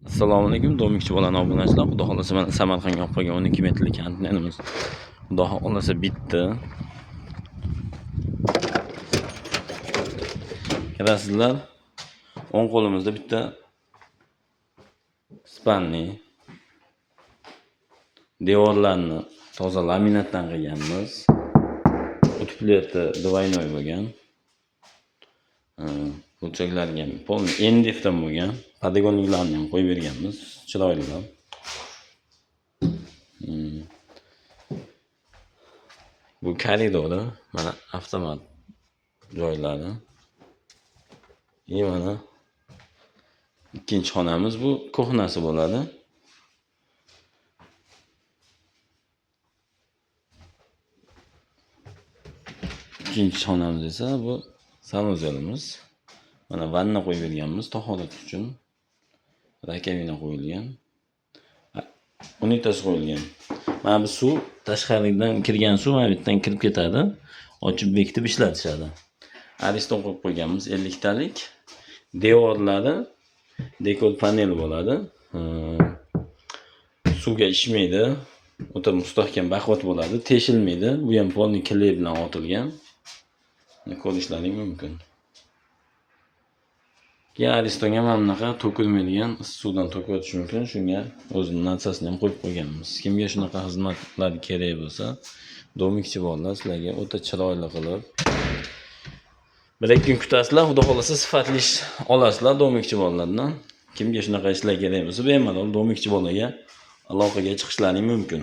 Assalomu alaykum, Domikchi bolalar obunachilar. Xudo xolasa mana Samarqandga olib qo'ygan 12 metrlik antenamiz. Xudo xolasa bitdi. Ko'rasizlar, o'ng qo'limizda bitta spanli. Devorlarni toza laminatdan qilganmiz. Utpleti двойной bo'lgan. Burchaklarga polni endifdan bo'lgan. Podagonliklarni ham qo'yib berganmiz. Chiroylilar. Bu koridori, mana avtomat joylari. Mana ikkinchi xonamiz, bu ko'hnasi bo'ladi. Ikkinchi xonamiz esa bu sanuzelimiz. Mana vanna qo'yib berganmiz tahorat uchun. Rakovina qo'yilgan. Unitas qo'yilgan. Mana bu suv tashqaridan kirgan suv mana bu yerdan kirib ketadi. Ochib bekitib ishlatishadi. Ariston qo'yib qo'yganmiz 50 talik. Devorlari dekor panel bo'ladi. Suvga ishmaydi. O'ta mustahkam baquvvat bo'ladi, teshilmaydi. Bu ham polni kley bilan otilgan. Ko'rishlaring mumkin. Aristonga mana bunaqa to'kilmaydigan suvdan to'kib o'tish mumkin. Shunga o'zining narsasini ham qo'yib qo'yganmiz. Kimga shunaqa xizmatlar kerak bo'lsa, Domikchi bolalar sizlarga o'ta chiroyli qilib 1-2 kun kutasizlar, xudo xolasa sifatli ish olasizlar Domikchi bolalardan. Kimga shunaqa ishlar kerak bo'lsa, bemalol Domikchi bolaga aloqaga chiqishlaring mumkin.